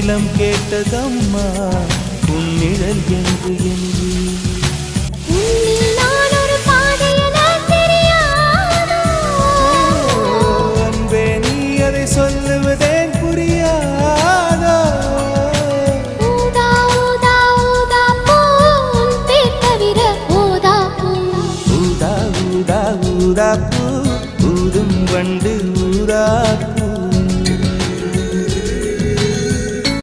நிலம் கேட்டதம்மா உன்னிழல் என்று எண்ணி அன்பே நீ அதை சொல்லுவதேன் புரியாதோ ஊதா ஊதா